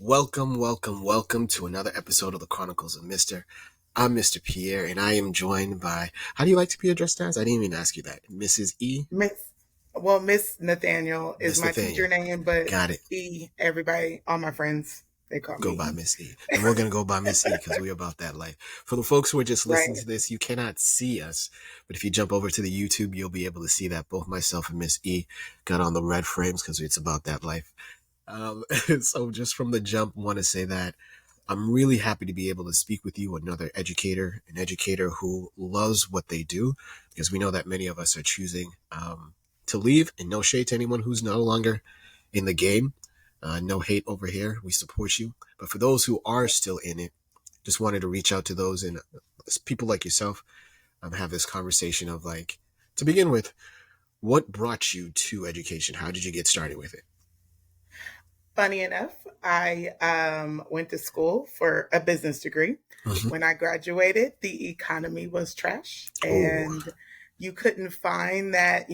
Welcome to another episode of the Chronicles of Mr. I'm Mr. Pierre, and I am joined by, how do you like to be addressed as? I didn't even ask you that. Mrs. E? Miss Nathaniel is Miss my teacher Nathaniel. name, but Got it. everybody, all my friends, they call Go me by E. Miss E. And we're going to go by Miss E because we're about that life. For the folks who are just listening Right. to this, you cannot see us, but if you jump over to the YouTube, you'll be able to see that both myself and Miss E got on the red frames because it's about that life. So just from the jump, want to say that I'm really happy to be able to speak with you, an educator who loves what they do, because we know that many of us are choosing to leave, and no shade to anyone who's no longer in the game. No hate over here. We support you. But for those who are still in it, just wanted to reach out to those and people like yourself, have this conversation of like, to begin with, what brought you to education? How did you get started with it? Funny enough, I went to school for a business degree. Mm-hmm. When I graduated, the economy was trash, Oh, and you couldn't find that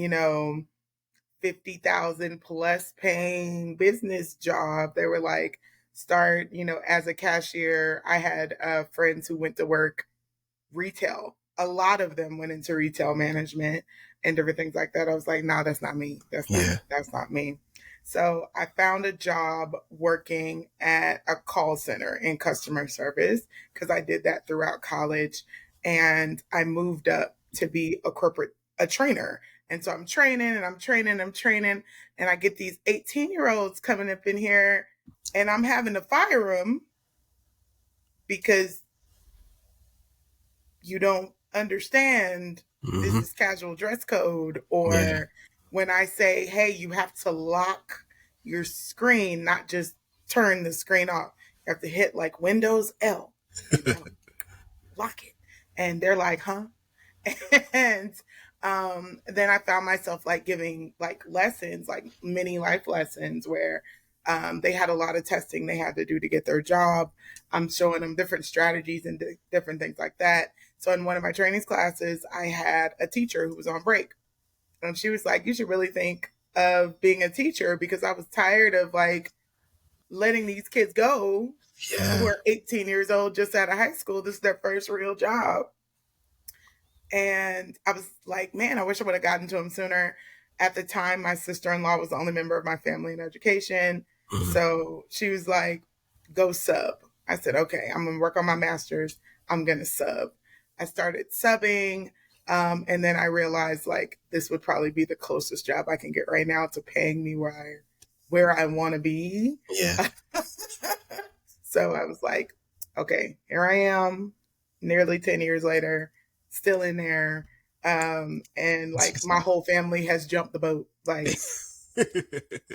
50,000 plus paying business job. They were like, start as a cashier. I had friends who went to work retail. A lot of them went into retail management and different things like that. I was like, no, that's not me. yeah. That's not me. So I found a job working at a call center in customer service because I did that throughout college. And I moved up to be a trainer. And so I'm training and I'm training, and I get these 18-year-olds coming up in here, and I'm having to fire them because you don't understand this Mm-hmm. is casual dress code, Yeah. or when I say, hey, you have to lock your screen, not just turn the screen off. You have to hit like Windows L. You gotta lock it. And they're like, huh? And then I found myself like giving like lessons, like mini life lessons where they had a lot of testing they had to do to get their job. I'm showing them different strategies and different things like that. So in one of my trainings classes, I had a teacher who was on break, and she was like, you should really think of being a teacher, because I was tired of like letting these kids go who Yeah. are 18 years old, just out of high school. This is their first real job. And I was like, man, I wish I would have gotten to him sooner. At the time, my sister-in-law was the only member of my family in education. Mm-hmm. So she was like, go sub. I said, okay, I'm going to work on my master's. I'm going to sub. I started subbing. And then I realized like this would probably be the closest job I can get right now to paying me where I want to be. Yeah. So I was like, okay, here I am, nearly 10 years later, still in there. And like my whole family has jumped the boat. Like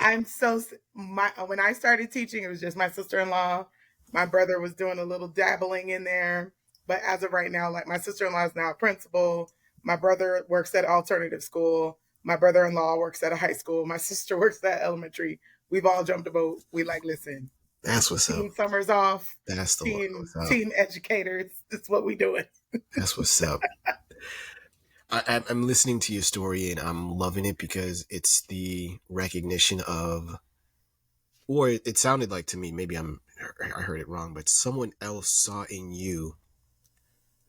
when I started teaching, it was just my sister-in-law. My brother was doing a little dabbling in there. But as of right now, like my sister-in-law is now a principal. My brother works at alternative school. My brother-in-law works at a high school. My sister works at elementary. We've all jumped the boat. We like, listen, That's what's up. team summers off, That's the one. team What's up? team educators. That's what we doing. That's what's up. I'm listening to your story and I'm loving it because it's the recognition of, or it sounded like to me, maybe I heard it wrong, but someone else saw in you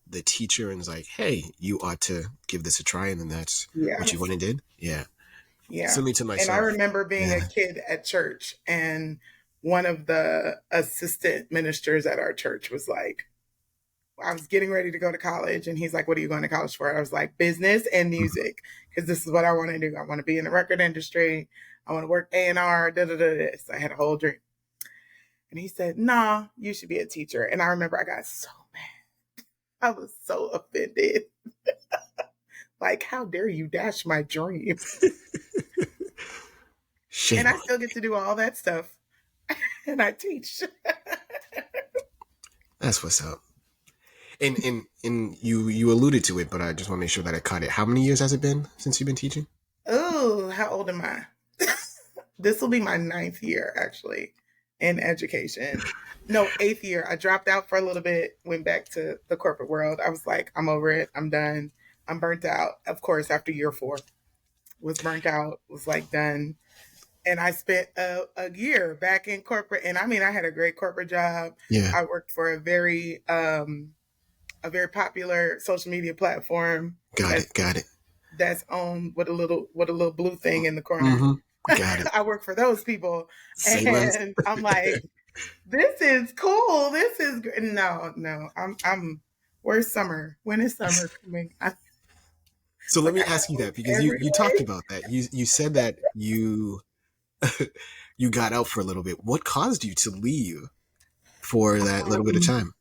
the teacher and was like, hey, you ought to give this a try. And then that's what you Yes. went and did. Yeah. Yeah. Similar to And I myself. remember being a Yeah. kid at church, and one of the assistant ministers at our church was like, I was getting ready to go to college, and he's like, what are you going to college for? I was like, business and music, because this is what I want to do. I want to be in the record industry. I want to work A&R, da da da. So I had a whole dream. And he said, nah, you should be a teacher. And I remember I got so mad. I was so offended. Like, how dare you dash my dream? And Shame I on still get to do all that stuff. And I teach. you. That's what's up. And you alluded to it, but I just want to make sure that I caught it. How many years has it been since you've been teaching? Oh, how old am I? This will be my 9th year, actually, in education. No, 8th year. I dropped out for a little bit, went back to the corporate world. I was like, I'm over it. I'm done. I'm burnt out. Of course, after year 4, was burnt out, was like done. And I spent a year back in corporate. And I mean, I had a great corporate job. Yeah. I worked for a very popular social media platform Got that's it. Got it. that's owned with a little blue thing in the corner. Mm-hmm. Got it. I work for those people, Same as and I'm like, this is cool. This is great. No, no, I'm. Where's summer? When is summer coming? so. Let Like me I have ask you that hope because you every you talked day. about that. You said that you got out for a little bit. What caused you to leave for that little bit of Um, time?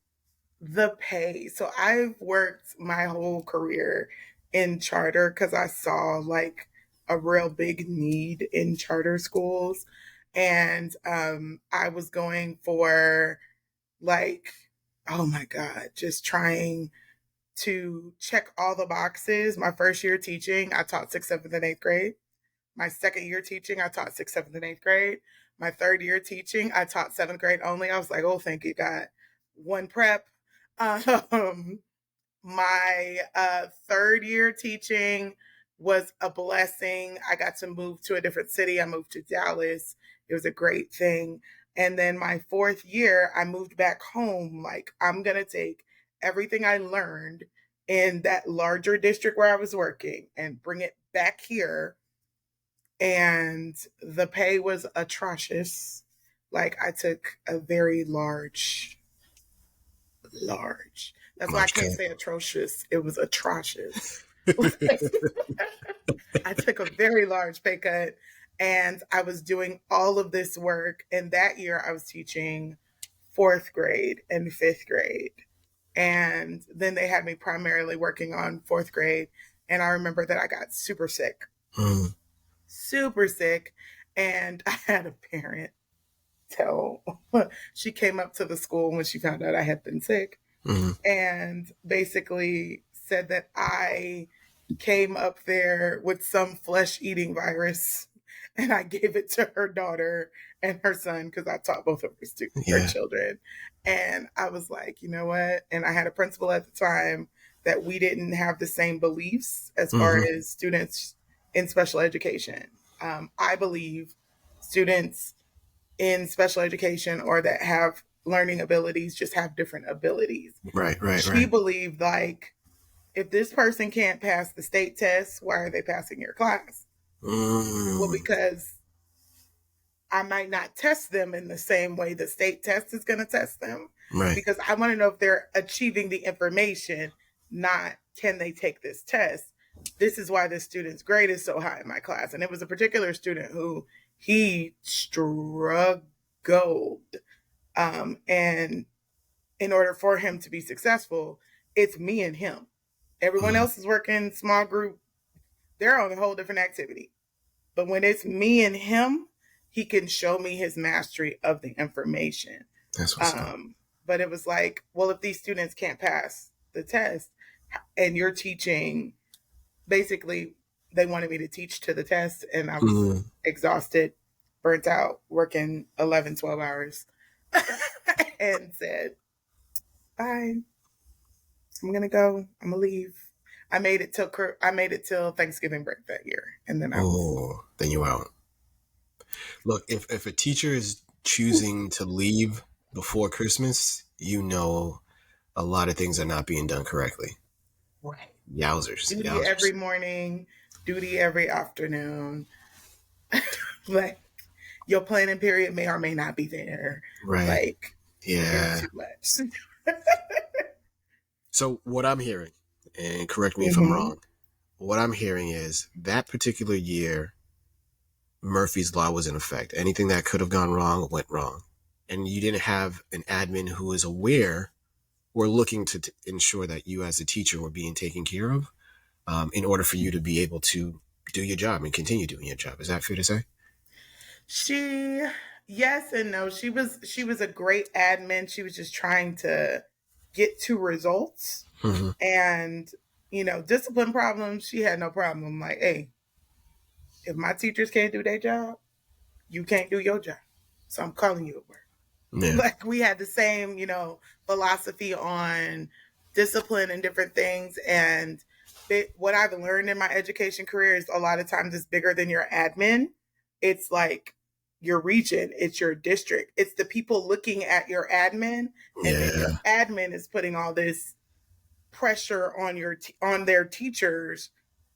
the pay. So I've worked my whole career in charter because I saw like a real big need in charter schools, and I was going for like, oh my god, just trying to check all the boxes. My first year teaching, I taught sixth, seventh, and eighth grade. My second year teaching, I taught sixth, seventh, and eighth grade. My third year teaching, I taught seventh grade only. I was like, oh, thank you, God. One prep. Um, my third year teaching was a blessing. I got to move to a different city. I moved to Dallas. It was a great thing. And then my fourth year, I moved back home. Like, I'm going to take everything I learned in that larger district where I was working and bring it back here. And the pay was atrocious. Like, I took a very large. That's why I Large can't cut. say atrocious. It was atrocious. I took a very large pay cut, and I was doing all of this work. And that year I was teaching fourth grade and fifth grade. And then they had me primarily working on fourth grade. And I remember that I got Mm, super sick. And I had a parent tell, she came up to the school when she found out I had been sick mm, and basically said that I came up there with some flesh eating virus and I gave it to her daughter and her son because I taught both of her yeah. children. And I was like, you know what? And I had a principal at the time that we didn't have the same beliefs as far Mm-hmm. as students in special education. I believe students in special education or that have learning abilities just have different abilities. Right. Right. She Right. believed like if this person can't pass the state test, why are they passing your class? Well, Mm, because I might not test them in the same way the state test is going to test them right. because I want to know if they're achieving the information, not can they take this test. This is why this student's grade is so high in my class. And it was a particular student who he struggled. And in order for him to be successful, it's me and him. Everyone Mm, else is working small group, they're on a whole different activity. But when it's me and him, he can show me his mastery of the information. that's what's up. Um, but it was like, well, if these students can't pass the test and you're teaching, basically, they wanted me to teach to the test, and I was Mm, exhausted, burnt out, working 11, 12 hours, and said, fine, I'm gonna go. I'm gonna leave. I made it till Thanksgiving break that year, and then I was. oh, then you out. Look, if a teacher is choosing to leave before Christmas, you know a lot of things are not being done correctly. Right. Yowzers, Duty yowzers. every morning, duty every afternoon. Like your planning period may or may not be there. Right. Like it's Yeah. too much. So what I'm hearing, and correct me if I'm Mm-hmm. wrong, what I'm hearing is that particular year, Murphy's Law was in effect. Anything that could have gone wrong went wrong. And you didn't have an admin who was aware or looking to ensure that you as a teacher were being taken care of in order for you to be able to do your job and continue doing your job. Is that fair to say? She yes and no. She was a great admin. She was just trying to get to results Mm-hmm. and discipline problems. She had no problem. Like, hey, if my teachers can't do their job, you can't do your job. So I'm calling you at work. Yeah. Like we had the same, philosophy on discipline and different things. And what I've learned in my education career is a lot of times it's bigger than your admin. it's like your region, it's your district, it's the people looking at your admin, and then your Yeah. admin is putting all this pressure on on their teachers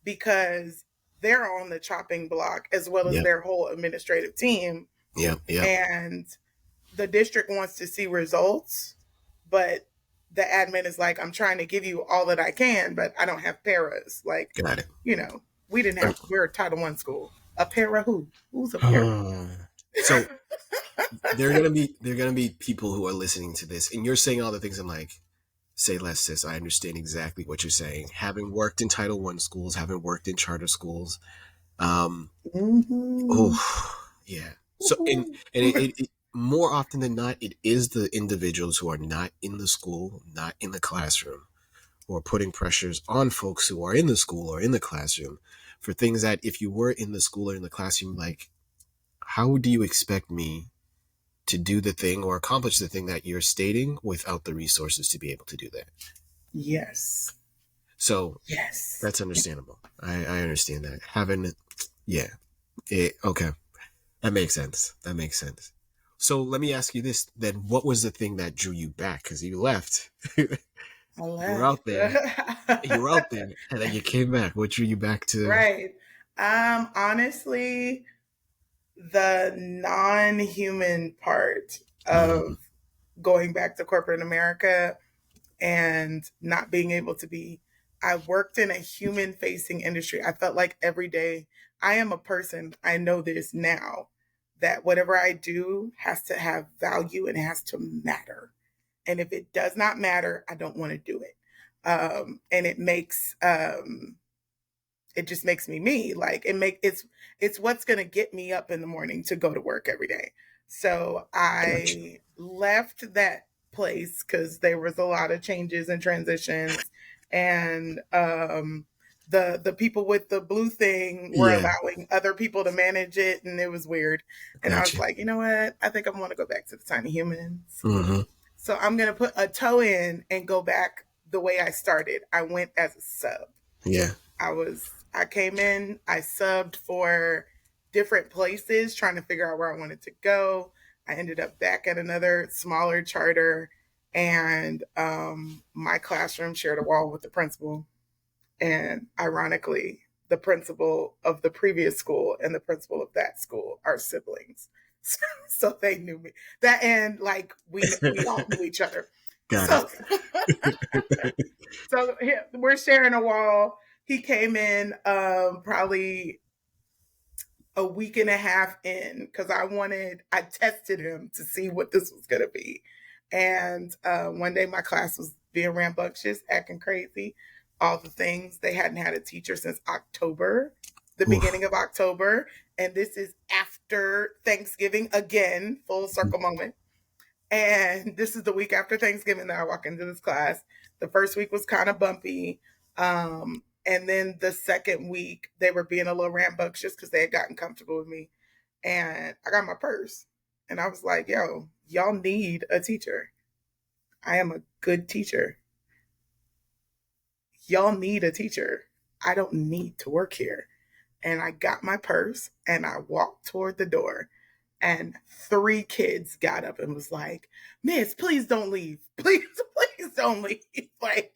because they're on the chopping block as well as Yep. their whole administrative team, Yep. Yep. and the district wants to see results, but the admin is like, I'm trying to give you all that I can, but I don't have paras. Like, Got it. you know, we didn't Um, have, we're a Title One school. A para who? Who's a para? so there are gonna be people who are listening to this, and you're saying all the things. I'm like, say less, sis. I understand exactly what you're saying. Having worked in Title One schools, having worked in charter schools, um, Mm-hmm. oh yeah. So and it more often than not, it is the individuals who are not in the school, not in the classroom, who are putting pressures on folks who are in the school or in the classroom for things that if you were in the school or in the classroom, like, how do you expect me to do the thing or accomplish the thing that you're stating without the resources to be able to do that? Yes. So Yes. that's understandable. I understand that. Having, yeah, okay, that makes sense. That makes sense. So let me ask you this then: what was the thing that drew you back? Because you left, you I were left. out there, you were out there, and then you came back. What drew you back to? Right. Honestly, the non-human part Mm, of going back to corporate America and not being able to be, I worked in a human facing industry. I felt like every day, I am a person, I know this now, that whatever I do has to have value and it has to matter. And if it does not matter, I don't want to do it. And it just makes me me. Like it's what's gonna get me up in the morning to go to work every day. So gotcha. I left that place because there was a lot of changes and transitions, and the people with the blue thing were Yeah, allowing other people to manage it, and it was weird. And I was gotcha. like, you know what? I think I want to go back to the tiny humans. Mm-hmm. So I'm gonna put a toe in and go back the way I started. I went as a sub. Yeah, I came in, I subbed for different places trying to figure out where I wanted to go. I ended up back at another smaller charter, and my classroom shared a wall with the principal. And ironically, the principal of the previous school and the principal of that school are siblings. So they knew me. That and like we all knew each other. got it. So so we're sharing a wall. He came in probably a week and a half in because I tested him to see what this was going to be. And one day my class was being rambunctious, acting crazy, all the things. They hadn't had a teacher since October, the Oof. beginning of October. And this is after Thanksgiving again, full circle moment. And this is the week after Thanksgiving that I walk into this class. The first week was kind of bumpy. And then the second week, they were being a little rambunctious because they had gotten comfortable with me. And I got my purse. And I was like, yo, y'all need a teacher. I am a good teacher. Y'all need a teacher. I don't need to work here. And I got my purse and I walked toward the door, and three kids got up and was like, Miss, please don't leave. Please, please don't leave. Like,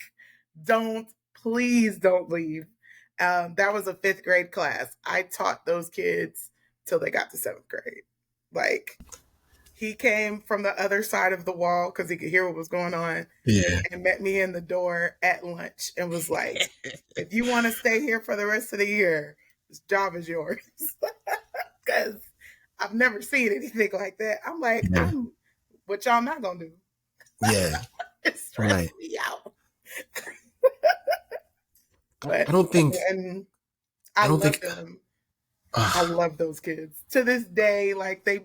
please don't leave. That was a fifth grade class. I taught those kids till they got to seventh grade. Like, he came from the other side of the wall because he could hear what was going on Yeah. and met me in the door at lunch and was like, if you want to stay here for the rest of the year, this job is yours. Because I've never seen anything like that. I'm like, Yeah. I'm what y'all not gonna do. Yeah. It stressed Right. me out. I But don't think. and I I don't love think. them. I Uh, love those kids. To this day, like they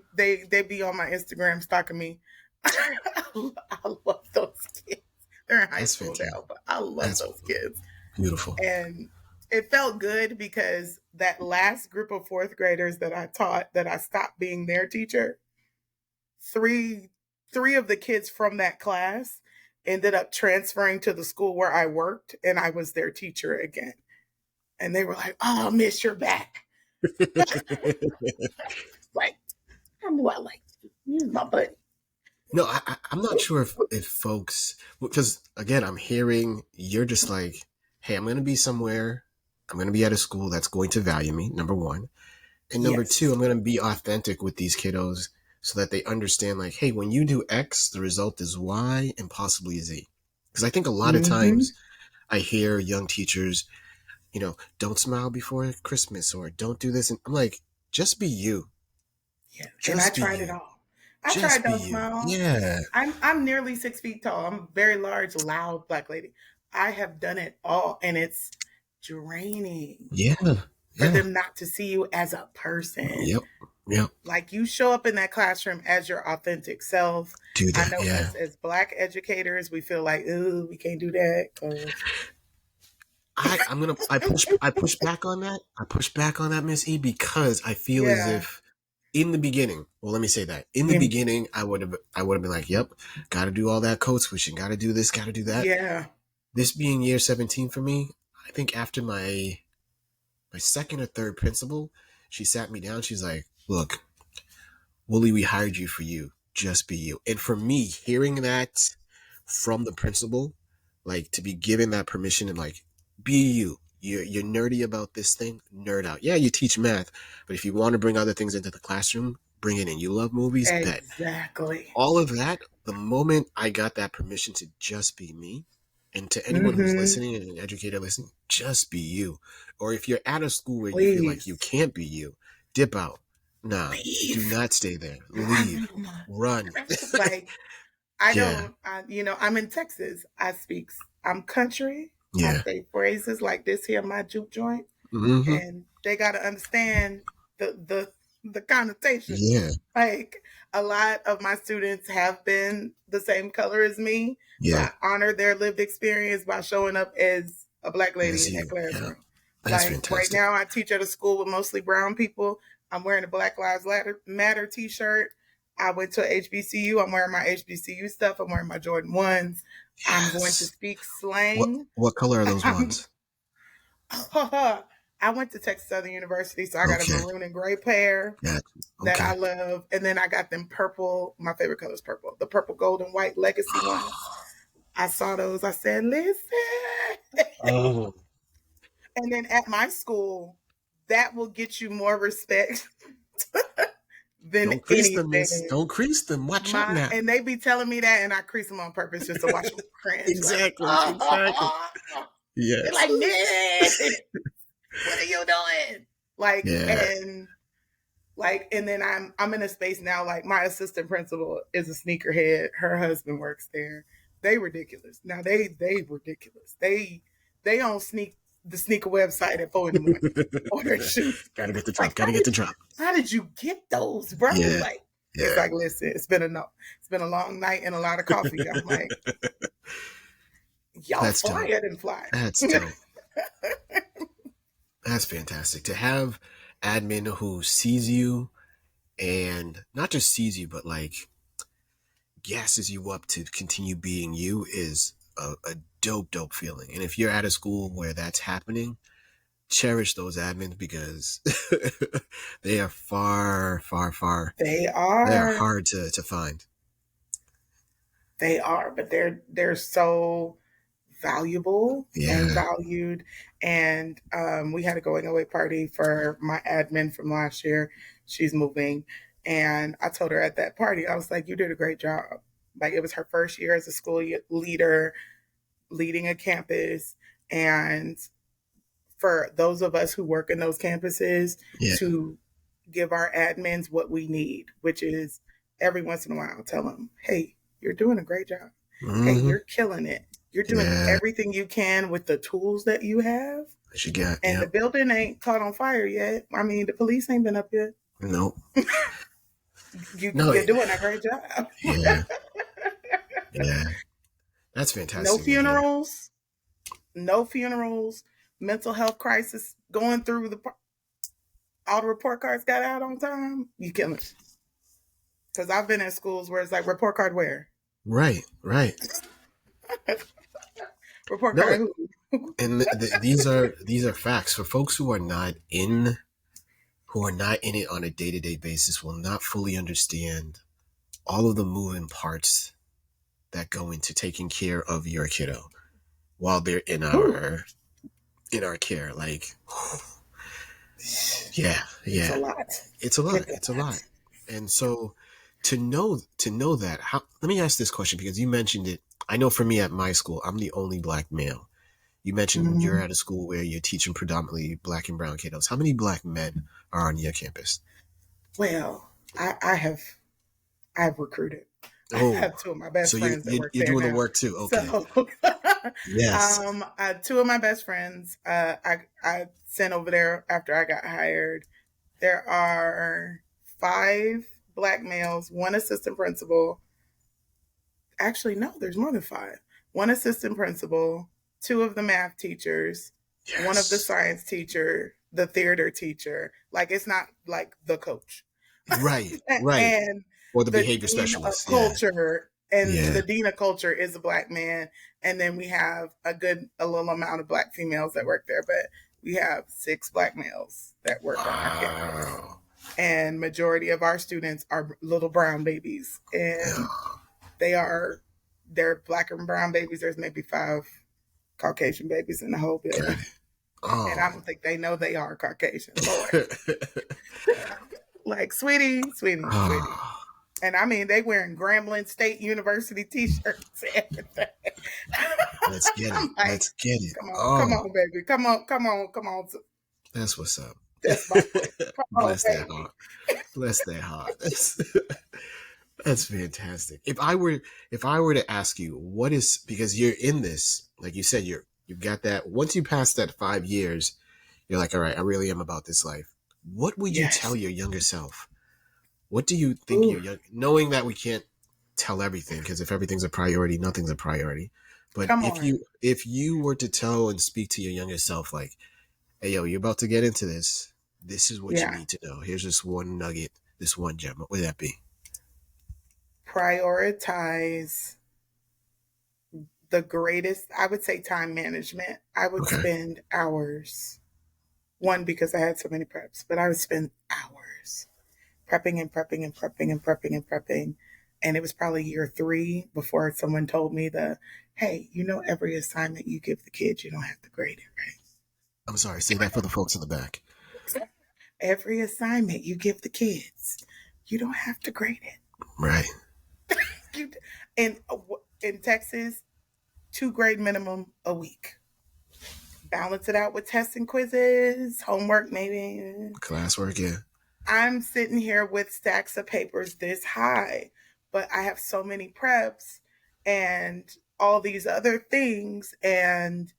be on my Instagram stalking me. I love those kids. They're in high that's school fantastic. now, but I love That's those kids. beautiful. And it felt good because that last group of fourth graders that I taught, that I stopped being their teacher, three three of the kids from that class ended up transferring to the school where I worked, and I was their teacher again. And they were like, "Oh, Miss, you're back." Like, I knew I liked you. You're my buddy. No, I'm not sure if folks, because again, I'm hearing you're just like, hey, I'm going to be somewhere. I'm going to be at a school that's going to value me, number one. And number two, Yes. I'm going to be authentic with these kiddos so that they understand, like, hey, when you do X, the result is Y and possibly Z. Because I think a lot of Mm-hmm. times I hear young teachers, don't smile before Christmas or don't do this. And I'm like, just be you. Yeah. And I Just be tried it you. all. I tried Just be Don't you. Smile. Yeah. I'm nearly 6 feet tall. I'm a very large, loud black lady. I have done it all, and it's draining Yeah. for Yeah. them not to see you as a person. Yep. Yep. Like, you show up in that classroom as your authentic self. Do I that. know Yeah. as black educators, we feel like, ooh, we can't do that because I push back on that. I push back on that, Miss E, because I feel as yeah, if in the beginning, well, let me say that. In the beginning, I would have been like, yep, gotta do all that code switching, gotta do this, gotta do that. yeah, This being year 17 for me, I think after my second or third principal, she sat me down, she's like, look, Wooly, we hired you for you. Just be you. And for me, hearing that from the principal, like to be given that permission and like, be you. You're nerdy about this thing, nerd out. Yeah, you teach math, but if you want to bring other things into the classroom, bring it in. You love movies, bet. exactly. All of that, the moment I got that permission to just be me, and to anyone who's Mm-hmm. listening and an educator listening, just be you. Or if you're at a school where you feel like you Please can't be you, dip out. Nah, do leave. not stay there. Run, Leave. Luma. Run. Like, I Yeah. don't, I'm in Texas. I'm country. I Yeah. say phrases like this here, my juke joint, Mm-hmm. and they got to understand the connotation. Yeah. Like, a lot of my students have been the same color as me, so Yeah. I honor their lived experience by showing up as a black lady As in that you. Yeah. classroom. That's Like, right fantastic. now, I teach at a school with mostly brown people. I'm wearing a Black Lives Matter T-shirt. I went to HBCU. I'm wearing my HBCU stuff. I'm wearing my Jordan ones. I'm going to Yes. speak What slang. what color are those ones? I went to Texas Southern University, so I got a Okay. maroon and gray pair Yeah. that I Okay. love. And then I got them purple. My favorite color is purple. The purple, gold, and white legacy ones. I saw those. I said, listen. Oh. And then at my school, that will get you more respect than Don't crease them, miss. anything. Don't crease them. Watch out now. And they be telling me that, and I crease them on purpose just to watch them cringe. Like, Exactly. Exactly. they're Yes. like, Nick, what are you doing? Like, Yeah. and then I'm in a space now. Like, my assistant principal is a sneakerhead. Her husband works there. They ridiculous. Now they ridiculous. They on the sneaker website at 4 in the morning, order shoes. Gotta get the drop. Like, Gotta get the drop. how did you get those, bro? Yeah. Like, he's Yeah. like, listen, it's been a long night and a lot of coffee. I'm like, y'all That's fly, dope. I didn't fly. That's dope. That's fantastic. To have admin who sees you and not just sees you, but like gasses you up to continue being you is a dope, dope feeling. And if you're at a school where that's happening, cherish those admins because they are far, far, far. They They're are. hard to find. They are, but they're so valuable and Yeah. valued. And we had a going away party for my admin from last year. She's moving. And I told her at that party, I was like, you did a great job. Like, it was her first year as a school leader, leading a campus. And for those of us who work in those campuses, Yeah. to give our admins what we need, which is every once in a while tell them, hey, you're doing a great job. Hey, Mm-hmm. you're killing it. You're doing Yeah. everything you can with the tools that you have. That you got. And Yeah. the building ain't caught on fire yet. I mean, the police ain't been up yet. No. No. You're doing a great job. Yeah. Yeah. That's No fantastic to hear. funerals. No funerals. Mental health crisis going through all the report cards got out on time. You killing it. Because I've been in schools where it's like, report card where? Right. Right. Report No. card who? And these are facts for folks who are not in who are not in it on a day-to-day basis will not fully understand all of the moving parts that go into taking care of your kiddo while they're Ooh, in our care. Like, yeah, it's a yeah, lot. it's a lot. It's a It's a lot. lot. And so to know that, how, let me ask this question because you mentioned it. I know for me at my school, I'm the only black male. You mentioned you're Mhm. at a school where you're teaching predominantly black and brown kiddos. How many black men are on your campus? Well, I've recruited. I Oh, have two of my best so you're, friends that you're, work you're there doing the now. work too. Okay. So, Yes. two of my best friends, I sent over there after I got hired. There are five black males, one assistant principal. Actually, no, there's more than five. One assistant principal, two of the math teachers, one of the Yes. science teacher, the theater teacher. Like it's not like the coach. Right. Right. And Or the the behavior dean of specialist. Yeah. culture, and Yeah. the dean of culture is a black man, and then we have a little amount of black females that work there, but we have six black males that work on our campus, Wow. and majority of our students are little brown babies, and Yeah. they are they're black and brown babies. There's maybe five Caucasian babies in the whole Got building, it. and I Oh. don't think they know they are Caucasian. Lord, like sweetie. Oh. And I mean, they wearing Grambling State University T-shirts and everything. Let's get it. I'm like, Let's get it. come Oh, on, baby, come on. that's what's up. That's my boy. Come on, Bless that baby. heart. Bless that heart. That's fantastic. If I were to ask you, what is, because you're in this, like you said, you've got that. Once you pass that 5 years, you're like, all right, I really am about this life. What would you tell Yes. your younger self? What do you think Ooh, your young, knowing that we can't tell everything, because if everything's a priority, nothing's a priority. But come if on. you were to tell and speak to your younger self, like, hey, yo, you're about to get into this. This is what you Yeah. need to know. Here's just one nugget, this one gem. What would that be? Prioritize the greatest, I would say, time management. I would Okay. spend hours. One, because I had so many preps, but I would spend hours prepping and prepping and prepping and prepping and prepping. And it was probably year three before someone told me hey, every assignment you give the kids, you don't have to grade it, right? I'm sorry. Say that for the folks in the back. Every assignment you give the kids, you don't have to grade it. Right. You, in in Texas, 2 grade minimum a week. Balance it out with tests and quizzes, homework maybe. Classwork. Yeah. I'm sitting here with stacks of papers this high, but I have so many preps and all these other things, and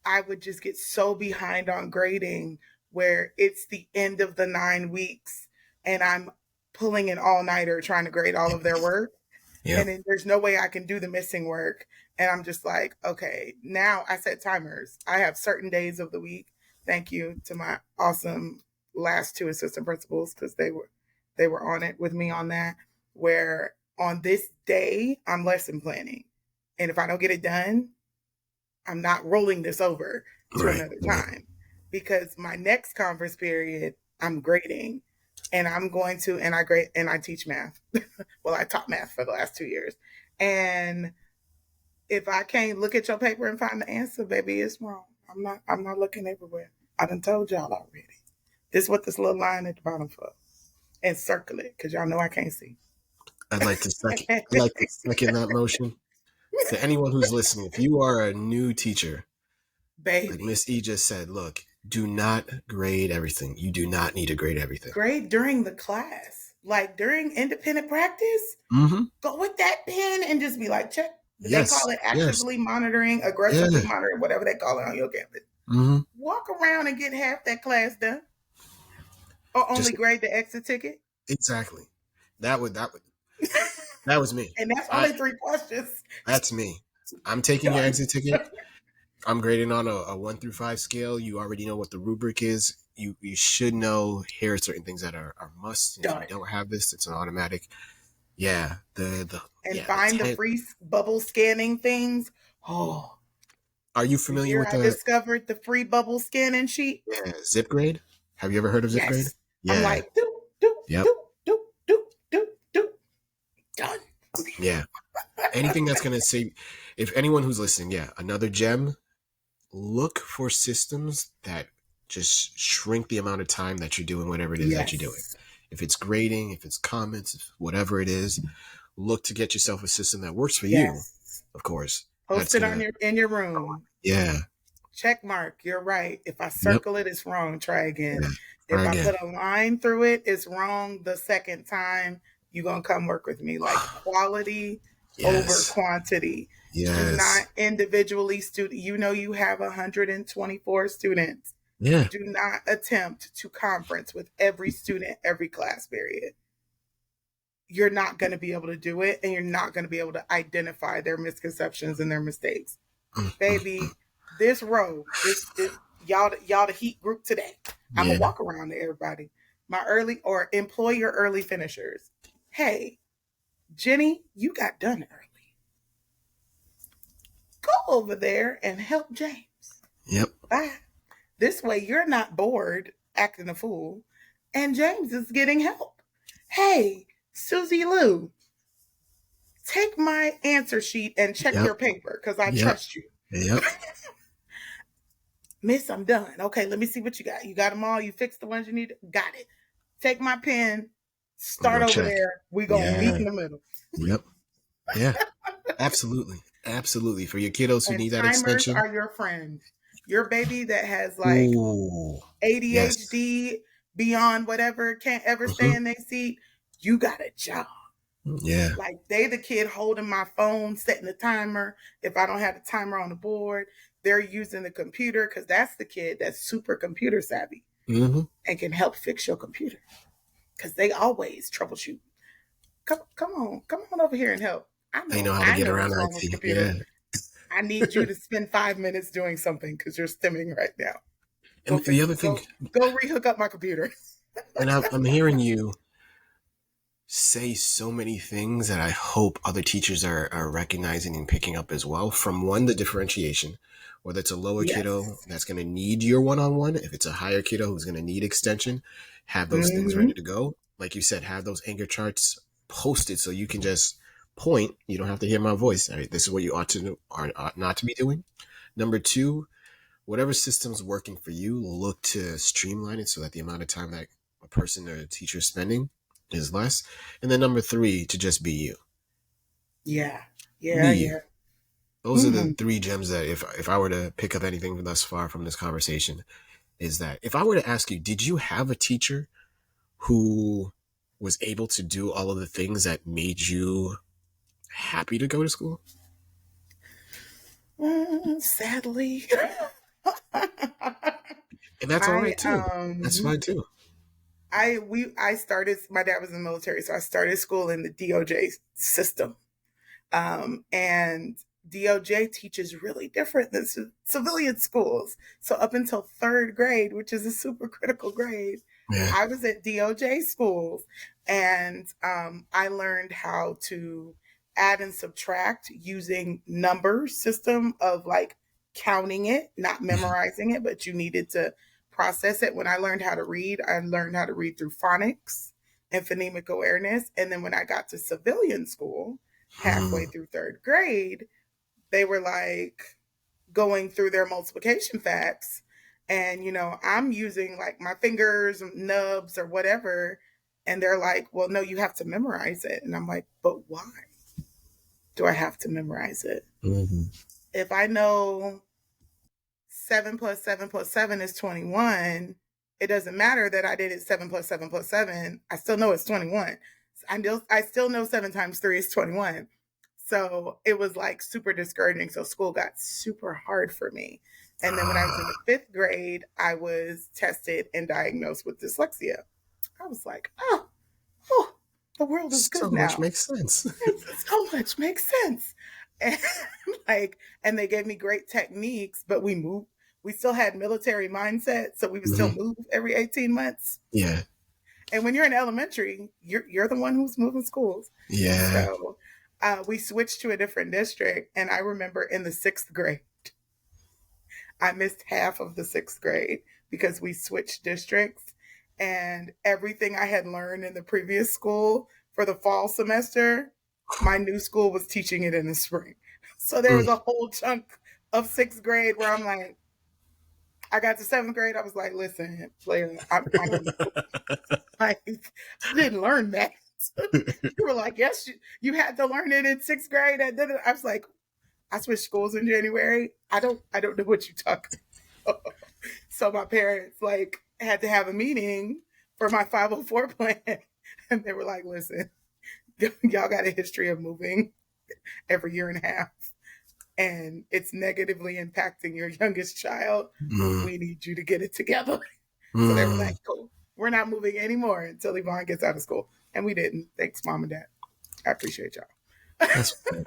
I would just get so behind on grading where it's the end of the 9 weeks and I'm pulling an all nighter trying to grade all of their work. Yeah. And then there's no way I can do the missing work. And I'm just like, okay, now I set timers. I have certain days of the week. Thank you to my awesome last two assistant principals because they were on it with me on that. Where on this day I'm lesson planning, and if I don't get it done, I'm not rolling this over to Right. another Right. time because my next conference period I'm grading, and I'm going to and I grade and I teach math. Well, I taught math for the last 2 years. And if I can't look at your paper and find the answer, baby, it's wrong. I'm not looking everywhere. I done told y'all already. This is what this little line at the bottom for. And circle it, because y'all know I can't see. I'd like to second. I'd like to second that motion. To anyone who's listening, if you are a new teacher, like Baby. Miss E just said, look, do not grade everything. You do not need to grade everything. Grade during the class. Like during independent practice, Mm-hmm. go with that pen and just be like, check. They Yes. call it Yes. actively monitoring, Yeah. aggressively monitoring, whatever they call it on your campus. Mm-hmm. Walk around and get half that class done. Or only Just grade the exit ticket. exactly. That was me. And that's I only 3 questions. That's me. I'm taking your Done. exit ticket. I'm grading on a 1 through 5 scale. You already know what the rubric is. You should know here are certain things that are musts. And if you Done. don't have this, it's an automatic. Yeah. And The find the 10. free bubble scanning things. Oh, Are you the familiar year with I the discovered the free bubble scanning sheet. yeah, zip grade? Have you ever heard of zip grade? Yes. I'm Yeah. like, do, do, Yep. do, do, do, do, do, done. Yeah. Anything that's going to say, if anyone who's listening, yeah, another gem, look for systems that just shrink the amount of time that you're doing whatever it is that you're doing. Yes. If it's grading, if it's comments, if whatever it is, look to get yourself a system that works for you, Yes. of course. Post That's it going on to, your room. yeah. Check mark. You're right. If I Yep. circle it, it's wrong. Try again. Yeah. Try If I again. put a line through it, it's wrong the second time. You're gonna come work with me. Like quality over Yes. quantity. Do not Yes. individually student. You know you have 124 students. Yeah. Do not attempt to conference with every student every class period. You're not going to be able to do it, and you're not going to be able to identify their misconceptions and their mistakes. Mm, mm, mm. Baby, this row, this y'all the heat group today. I'm gonna Yeah. walk around to everybody. My early or employer early finishers. Hey, Jenny, you got done early. Go over there and help James. Yep. Bye. This way you're not bored acting a fool, and James is getting help. Hey, Susie Lou, take my answer sheet and check Yep. your paper because I Yep. trust you. Yep. Miss, I'm done. Okay, let me see what you got. You got them all. You fixed the ones you need. Got it. Take my pen. We Start go over check. there. We gonna meet Yeah. in the middle. Yep. Yeah. Absolutely. Absolutely. For your kiddos who And need that timers extension. are your friend. Your baby that has like Ooh. Yes. ADHD beyond whatever can't ever stay Hmm. in their seat. You got a job. Yeah. Like they the kid holding my phone, setting the timer. If I don't have the timer on the board, they're using the computer because that's the kid that's super computer savvy Hmm. and can help fix your computer because they always troubleshoot. Come on over here and help. They know how to I get know around what's wrong with the IT. Yeah. computer. I need you to spend 5 minutes doing something because you're stimming right now. Go And the fix other it. thing, Go rehook up my computer. and I'm hearing you say so many things that I hope other teachers are recognizing and picking up as well. From one, the differentiation, whether it's a lower kiddo Yes. that's going to need your one-on-one, if it's a higher kiddo who's going to need extension, have those things Mm-hmm. ready to go. Like you said, have those anchor charts posted so you can just point. You don't have to hear my voice. All right, this is what you ought to do or ought not to be doing. Number two, whatever system's working for you, look to streamline it so that the amount of time that a person or a teacher is spending is less. And then number three, to just be you. Yeah. Be Yeah. you. Yeah. Those are the Mm-hmm. three gems that if I were to pick up anything thus far from this conversation, is that if I were to ask you, did you have a teacher who was able to do all of the things that made you happy to go to school? Sadly, And that's all I right too. That's fine too. I started. My dad was in the military, so I started school in the DOJ system. And DOJ teaches really different than civilian schools. So up until third grade, which is a super critical grade, Yeah. I was at DOJ schools, and I learned how to add and subtract using number system of like counting it, not memorizing it, but you needed to process it. When I learned how to read through phonics and phonemic awareness. And then when I got to civilian school, halfway Mm. through third grade, they were like going through their multiplication facts. And, I'm using like my fingers, nubs, or whatever. And they're like, well, no, you have to memorize it. And I'm like, but why do I have to memorize it? Mm-hmm. If I know 7 plus 7 plus 7 is 21, it doesn't matter that I did it 7 plus 7 plus 7. I still know it's 21. I still know 7 times 3 is 21. So it was like super discouraging. So school got super hard for me. And then when I was in the fifth grade, I was tested and diagnosed with dyslexia. I was like, oh, the world is So good much now. makes sense. So much makes sense. And and they gave me great techniques, but we still had military mindset, so we would still Mm-hmm. move every 18 months. Yeah. And when you're in elementary, you're the one who's moving schools. Yeah. So we switched to a different district, and I remember in the sixth grade, I missed half of the sixth grade because we switched districts. and everything I had learned in the previous school for the fall semester, my new school was teaching it in the spring. So there was Mm. a whole chunk of sixth grade where I'm like, I got to seventh grade. I was like, listen, player, I don't know. Like, I didn't learn that. You were like, yes, you had to learn it in sixth grade. I was like, I switched schools in January. I don't know what you talking about. So my parents like had to have a meeting for my 504 plan. And they were like, listen, y'all got a history of moving every year and a half, and it's negatively impacting your youngest child. Mm. We need you to get it together. So they were Mm. like, cool. We're not moving anymore until Evon gets out of school. And we didn't. Thanks, mom and dad. I appreciate y'all. That's fair.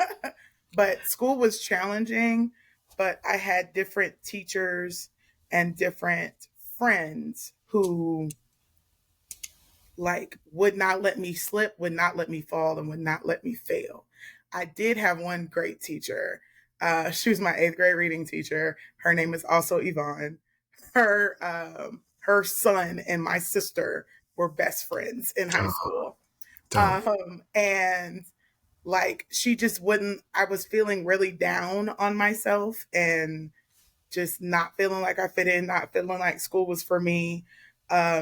But school was challenging, but I had different teachers and different friends who like would not let me slip, would not let me fall, and would not let me fail. I did have one great teacher. She was my eighth grade reading teacher. Her name is also Yvonne. Her son and my sister were best friends in high Oh, school. dope. And like she just wouldn't, I was feeling really down on myself and just not feeling like I fit in, not feeling like school was for me.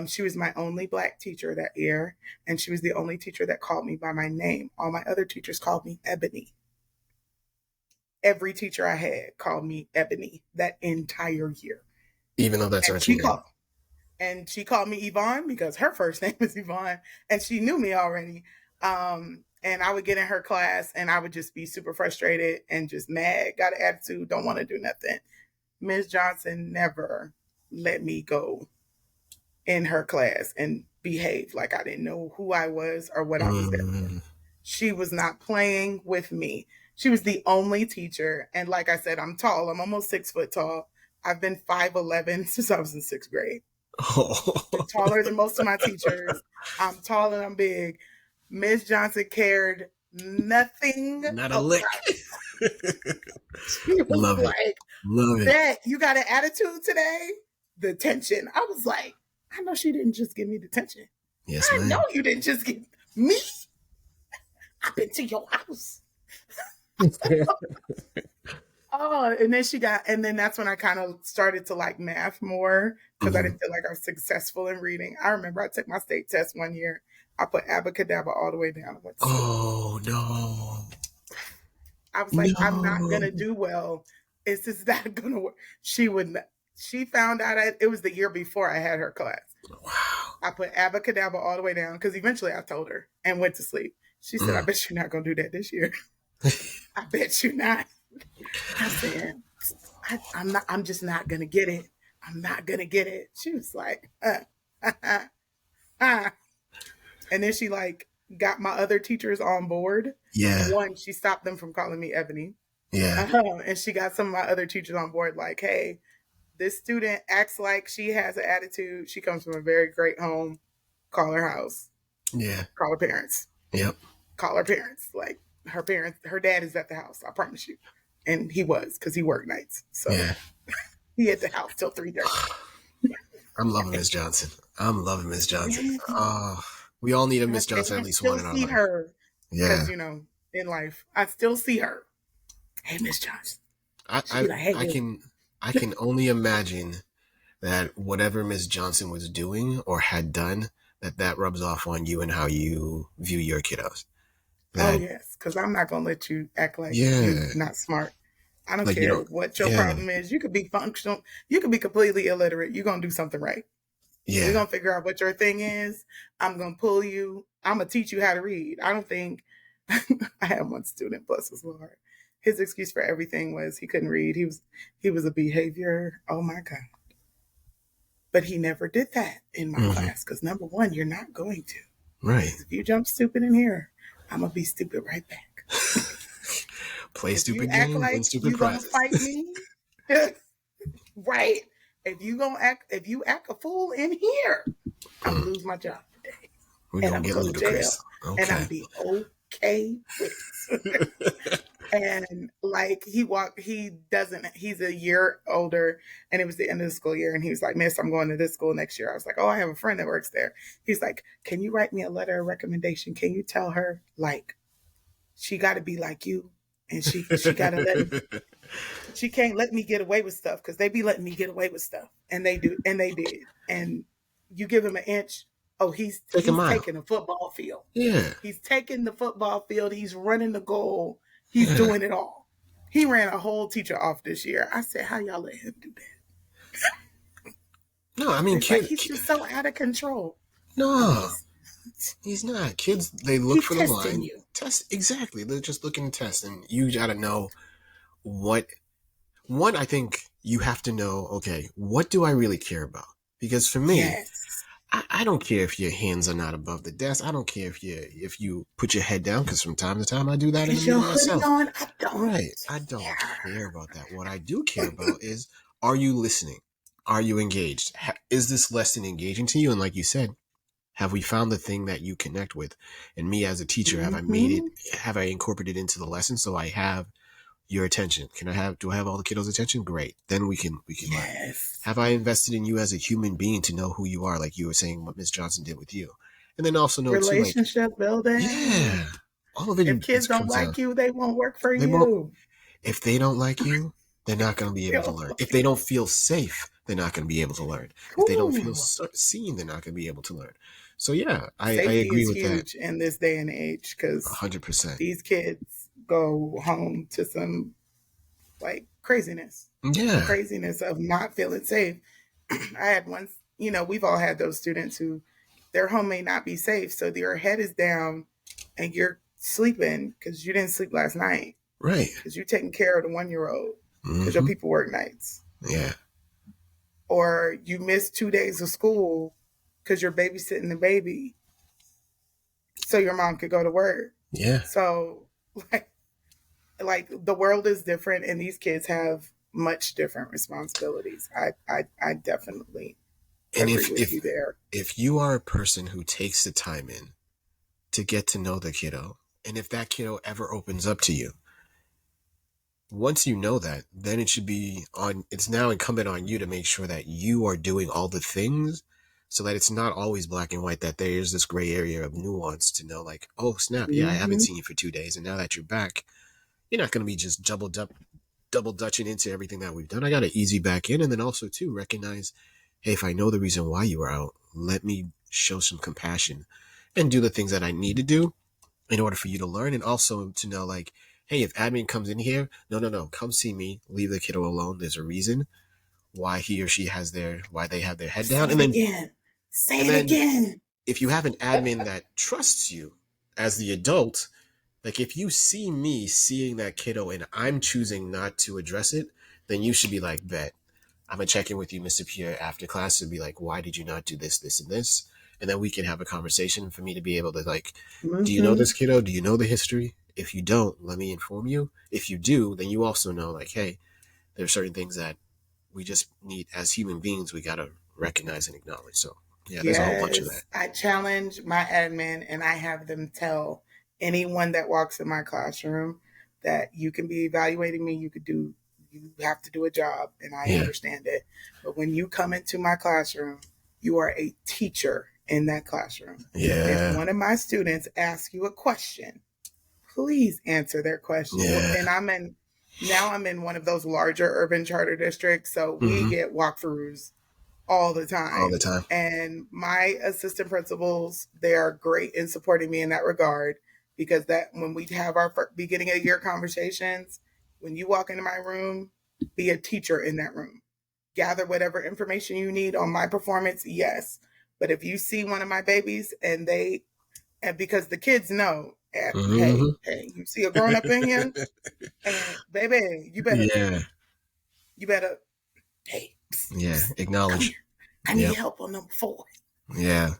She was my only Black teacher that year, and she was the only teacher that called me by my name. All my other teachers called me Ebony. Every teacher I had called me Ebony that entire year. Even though that's And not your name. she called me Yvonne because her first name is Yvonne, and she knew me already. And I would get in her class and I would just be super frustrated and just mad, got an attitude, don't want to do nothing. Ms. Johnson never let me go in her class and behave like I didn't know who I was or what I was there for. Mm. She was not playing with me. She was the only teacher. And like I said, I'm tall. I'm almost 6 foot tall. I've been 5'11" since I was in sixth grade. I'm Oh. taller than most of my teachers. I'm tall and I'm big. Ms. Johnson cared nothing Not a about lick. me. She was Love it. like, Love it. Bet you got an attitude today? The tension. I was like, I know she didn't just give me the tension. Yes, I know ma'am. you didn't just give me. I've been to your house. Oh, and then that's when I kind of started to like math more because I Mhm. didn't feel like I was successful in reading. I remember I took my state test one year. I put abacadabra all the way down and went to sleep. Oh no. I was like, I'm not No. gonna do well. It's just not gonna work. She would. She found out it was the year before I had her class. Wow. I put abacadabra all the way down because eventually I told her and went to sleep. She said, I Mm. bet you're not going to do that this year. I bet you're not. I said, I'm not, I'm just not going to get it. I'm not going to get it. She was like, and then she like got my other teachers on board. Yeah. One, she stopped them from calling me Ebony. Yeah. And she got some of my other teachers on board like, hey, this student acts like she has an attitude. She comes from a very great home. Call her house. Yeah. Call her parents. Yep. Call her parents. Like her parents, her dad is at the house. I promise you. And he was because he worked nights. So Yeah. he at the house till 3:30. I'm loving Miss Johnson. I'm loving Miss Johnson. Oh, we all need a Miss Johnson, at I least still one in our see life. her Yeah. because in life I still see her. Hey, Miss Johnson. I She be like, hey, I can only imagine that whatever Miss Johnson was doing or had done, that rubs off on you and how you view your kiddos. oh That yes, because I'm not gonna let you act like you're yeah, not smart. I don't like you care don't what your yeah, problem is. You could be functional. You could be completely illiterate. You're gonna do something right. We're yeah, gonna figure out what your thing is. I'm gonna pull you. I'm gonna teach you how to read. I don't think I had one student, bless his Lord. His excuse for everything was he couldn't read. He was a behavior. Oh my God. But he never did that in my hmm class. Because number one, you're not going to. right. Because if you jump stupid in here, I'm gonna be stupid right back. Play If you stupid act games, win like stupid you gonna prizes. fight me, right? If you act a fool in here, I'm gonna Mm, lose my job today, we're and gonna I'm get gonna go to jail, ludicrous. and Okay. I'm be okay with it. And like he doesn't, he's a year older, and it was the end of the school year, and he was like, Miss, I'm going to this school next year. I was like, oh, I have a friend that works there. He's like, can you write me a letter of recommendation? Can you tell her, like, she got to be like you, and she got to she can't let me get away with stuff, because they be letting me get away with stuff, and they do, and they did. And you give him an inch, oh, Take a he's mile. taking a football field. Yeah. He's taking the football field. He's running the goal. He's Yeah. doing it all. He ran a whole teacher off this year. I said, how y'all let him do that? No, I mean, It's like he's just so out of control. No, no, he's he's not. Kids, they look he's for the testing line. you. Test, exactly. They're just looking to test. And you got to know what, one, I think you have to know, okay, what do I really care about? Because for me, Yes. I don't care if your hands are not above the desk. I don't care if you put your head down, because from time to time I do that in a Is your meeting hoodie myself. on? I don't Right. I don't care care. about that. What I do care about is, are you listening? Are you engaged? Is this lesson engaging to you? And like you said, have we found the thing that you connect with? And me as a teacher, have I made it? Mm-hmm. Have I incorporated it into the lesson so I have your attention? Do I have all the kiddos' attention? Great. Then we can learn. Yes. Have I invested in you as a human being to know who you are, like you were saying what Miss Johnson did with you? And then also know too, like, Relationship building. yeah, all of it, If it kids don't comes down. like you, they won't work for They won't, you. if they don't like you, they're not going to be able to learn. If they don't feel safe, they're not going to be able to learn. If they don't feel Whew. seen, they're not going to be able to learn. So yeah, I Safety agree is with that huge in this day and age, because 100%. these kids go home to some, like, Yeah, craziness of not feeling safe. I had once, we've all had those students who their home may not be safe, so your head is down and you're sleeping because you didn't sleep last night, right. because you're taking care of the 1 year old, because your Mm-hmm. people work nights, Yeah, or you missed 2 days of school because you're babysitting the baby so your mom could go to work. yeah. So, like, the world is different, and these kids have much different responsibilities. I definitely And agree with you there. if you are a person who takes the time in to get to know the kiddo, and if that kiddo ever opens up to you, once you know that, then it should be on, it's now incumbent on you to make sure that you are doing all the things so that it's not always black and white, that there's this gray area of nuance to know, like, oh snap, yeah, I haven't Mm-hmm. seen you for 2 days, and now that you're back, you're not going to be just double dutching into everything that we've done. I got to ease you back in. And then also too, recognize, hey, if I know the reason why you were out, let me show some compassion and do the things that I need to do in order for you to learn. And also to know, like, hey, if admin comes in here, no, come see me, leave the kiddo alone. There's a reason why he or she why they have their head down. Say it again. Say And it then again. if you have an admin that trusts you as the adult, like, if you see me seeing that kiddo and I'm choosing not to address it, then you should be like, bet. I'm gonna check in with you, Mr. Pierre, after class and be like, why did you not do this, this, and this? And then we can have a conversation for me to be able to, like, do you know Mm-hmm. this kiddo? Do you know the history? If you don't, let me inform you. If you do, then you also know, like, hey, there are certain things that we just need as human beings, we gotta recognize and acknowledge. So yeah, there's a whole bunch of that. Yes, I challenge my admin, and I have them tell anyone that walks in my classroom that you can be evaluating me. You have to do a job, and I Yeah. understand it. But when you come into my classroom, you are a teacher in that classroom. If Yeah. one of my students asks you a question, please answer their question. Yeah. And now I'm in one of those larger urban charter districts, so we Mm-hmm. get walkthroughs all the All the time. time. And my assistant principals, they are great in supporting me in that regard, because that when we have our beginning of the year conversations, when you walk into my room, be a teacher in that room. Gather whatever information you need on my performance, yes. But if you see one of my babies and because the kids know, Mm-hmm. hey, you see a grown up in here, and baby, Yeah. you better, hey, psst, Yeah. psst, come Acknowledge. here. I need Yep. help on number 4. Yeah.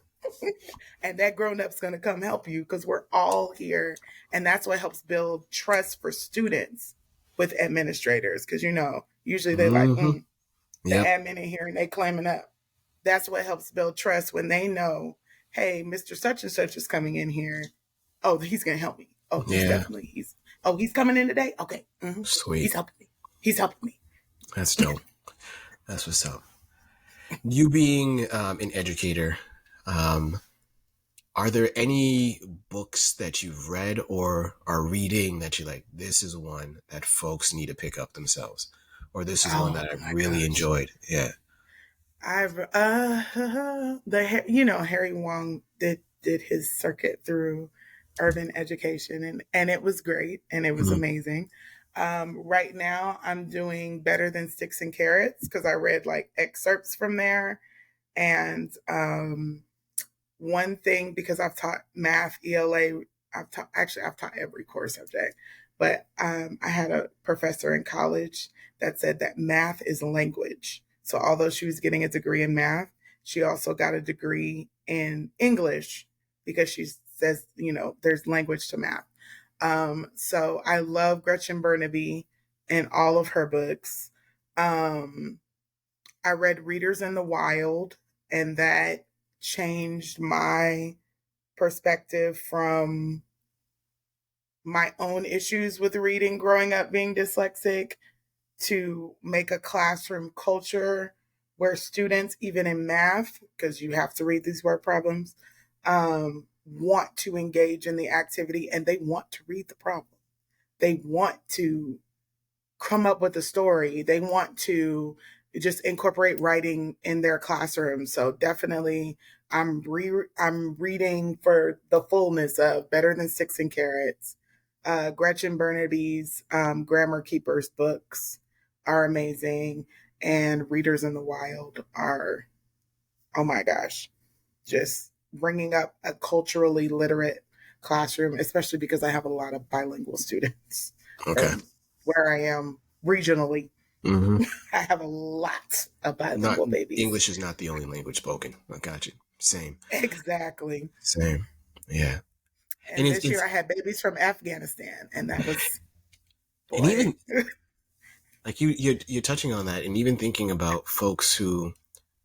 And that grown up's going to come help you, because we're all here. And that's what helps build trust for students with administrators. Because, usually they like, Mm-hmm. the Yep. admin in here, and they claiming up. That's what helps build trust, when they know, hey, Mr. Such and Such is coming in here. Oh, he's going to help me. Oh, Yeah. he's Oh, he's coming in today. Okay, he's Sweet. helping me. He's helping me. That's dope. That's what's up. You being an educator, um, are there any books that you've read or are reading that you like? This is one that folks need to pick up themselves, or this is one Oh that I my really gosh. enjoyed. Yeah. I've Harry Wong did his circuit through urban education, and it was great and it was Mm-hmm. amazing. Right now I'm doing Better Than Sticks and Carrots because I read like excerpts from there, and one thing, because I've taught math, ELA, I've taught every core subject, but I had a professor in college that said that math is language. So although she was getting a degree in math, she also got a degree in English because she says, there's language to math. So I love Gretchen Burnaby and all of her books. Um, I read Readers in the Wild, and that changed my perspective from my own issues with reading growing up being dyslexic to make a classroom culture where students, even in math, because you have to read these word problems, want to engage in the activity and they want to read the problem. They want to come up with a story. They want to just incorporate writing in their classroom. So definitely, I'm reading for the fullness of Better Than Sticks and Carrots. Gretchen Burnaby's Grammar Keepers books are amazing, and Readers in the Wild are, oh my gosh, just bringing up a culturally literate classroom, especially because I have a lot of bilingual students Okay. from where I am regionally. Mm-hmm. I have a lot of Not bilingual babies. English is not the only language spoken. I got you. Same. Exactly. Same. Yeah. And And this year I had babies from Afghanistan, and that was, and boy. even like you're touching on that, and even thinking about folks who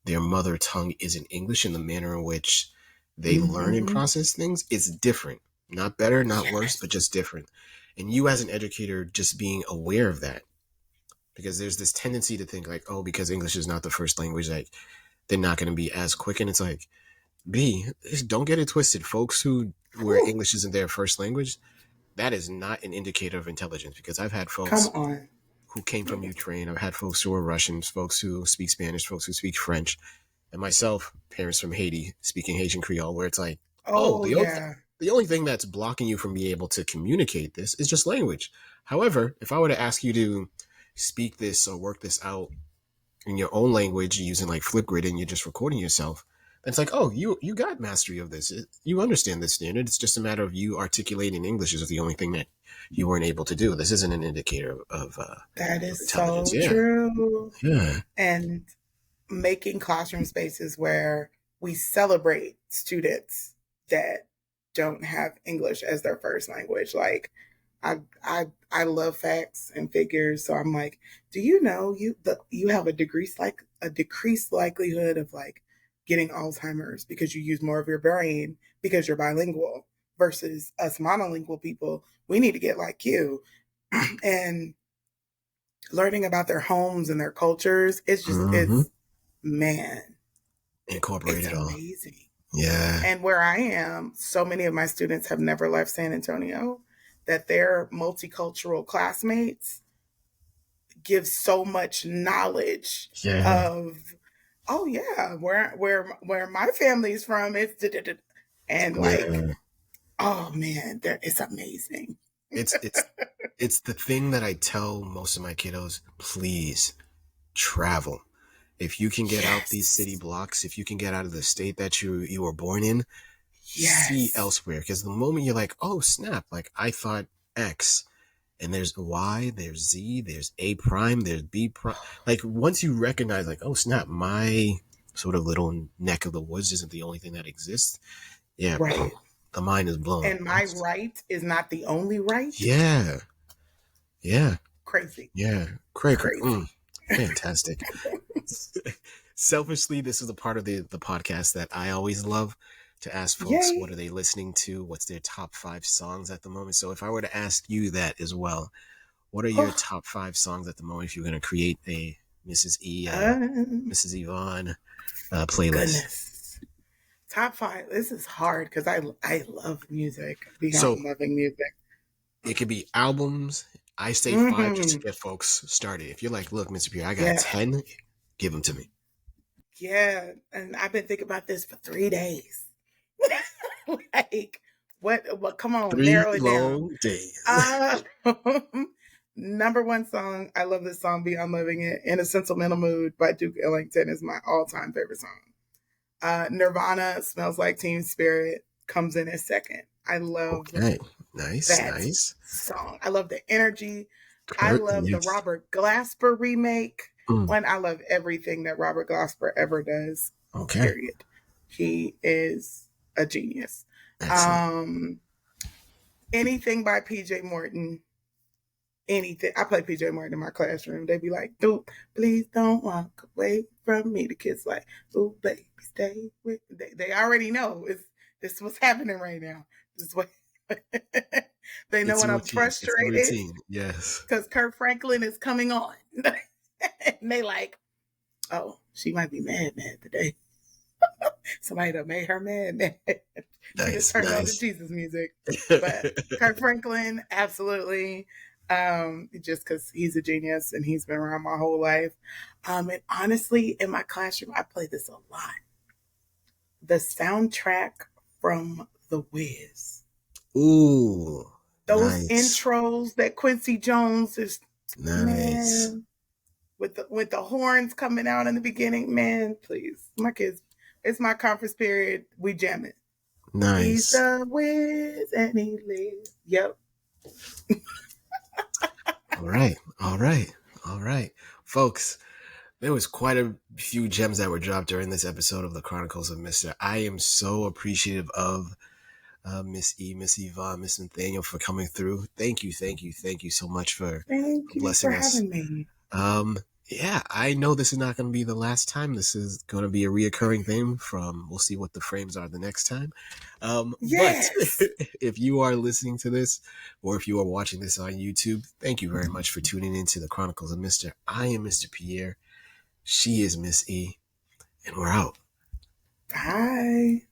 their mother tongue isn't English and the manner in which they learn and Mm-hmm. process things is different. Not better, not worse, Yes. but just different. And you as an educator just being aware of that. Because there's this tendency to think like, oh, because English is not the first language, like they're not going to be as quick. And it's like, don't get it twisted. Folks where Whew. English isn't their first language, that is not an indicator of intelligence. Because I've had Come folks on. who came from Ukraine, I've had folks who are Russians, folks who speak Spanish, folks who speak French, and myself, parents from Haiti, speaking Haitian Creole, where it's like, oh, Oh, yeah. the only thing that's blocking you from being able to communicate this is just language. However, if I were to ask you to speak this or work this out in your own language using like Flipgrid and you're just recording yourself, then it's like, oh, you got mastery of this. You understand this standard. It's just a matter of you articulating English is the only thing that you weren't able to do. This isn't an indicator That of is intelligence. so Yeah. true. Yeah. And making classroom spaces where we celebrate students that don't have English as their first language. Like I love facts and figures, so I'm like, do you know you have a decreased likelihood of like getting Alzheimer's because you use more of your brain because you're bilingual versus us monolingual people. We need to get like you. And learning about their homes and their cultures, Mm-hmm. it's, man, Incorporate it's it all. amazing. Yeah. And where I am, so many of my students have never left San Antonio that their multicultural classmates give so much knowledge Yeah. of, oh yeah, where my family's from, and like, Yeah. oh man, it's amazing. It's it's it's the thing that I tell most of my kiddos, please travel. If you can get out these city Yes. blocks, if you can get out of the state that you were born in, see Yes. elsewhere. Because the moment you're like, oh snap, like I thought X, and there's Y, there's Z, there's A prime, there's B prime. Like once you recognize, like, oh snap, my sort of little neck of the woods isn't the only thing that exists. Yeah, Right. the mind is blown. And my right is not the only right. Yeah, yeah, Crazy. yeah. Craig, Crazy. fantastic. Selfishly, this is a part of the podcast that I always love to ask folks what Yay. are they listening to, what's their top 5 songs at the moment. So if I were to ask you that as well, what are your Oh, top 5 songs at the moment if you're going to create a Mrs. E, Mrs. Evon playlist? goodness. Top five. This is hard because I love music So beyond loving music. it could be albums. I say 5 just to Hmm. get folks started. If you're like, look, Mr. Pierre, I got Yeah. 10, give them to me. Yeah. And I've been thinking about this for 3 days. Like, what? Come on, Three narrow it down. long days. Uh, number one song. I love this song, Beyond Loving It. In a Sentimental Mood by Duke Ellington is my all time favorite song. Nirvana, Smells Like Teen Spirit comes in at second. I love Okay. Nice, that nice. song. I love the energy. I Kurt, love the yes. Robert Glasper remake. Mm, One, I love everything that Robert Glasper ever does. okay. Period. He is a genius. Excellent. Um, anything by PJ Morton. Anything. I play PJ Morton in my classroom. They be like, "Dude, please don't walk away from me." The kids like, "Oh, baby, stay with." They already know this is what's happening right now. This is what they know It's a when I'm routine. It's a frustrated routine. Yes. because Kurt Franklin is coming on. And they like, "Oh, she might be mad today. Somebody done made her mad. She just Nice, turned on the nice. Jesus music." But Kurt Franklin, absolutely. Just because he's a genius and he's been around my whole life. And honestly, in my classroom, I play this a lot. The soundtrack from The Wiz. Ooh, Those nice, intros that Quincy Jones is, nice, man, with the horns coming out in the beginning, man, please. My kids, it's my conference period. We jam it. He's nice. the Wiz and he lives. Yep. All right, all right, all right, folks. There was quite a few gems that were dropped during this episode of the Chronicles of Mister. I am so appreciative of Miss E, Miss Yvonne, Miss Nathaniel for coming through. Thank you, thank you, thank you so much for Thank you for blessing us. having me. Um, yeah, I know this is not going to be the last time. This is going to be a reoccurring theme we'll see what the frames are the next time. But Yes. if you are listening to this or if you are watching this on YouTube, thank you very much for tuning into the Chronicles of Mr. I am Mr. Pierre. She is Miss E, and we're out. Bye.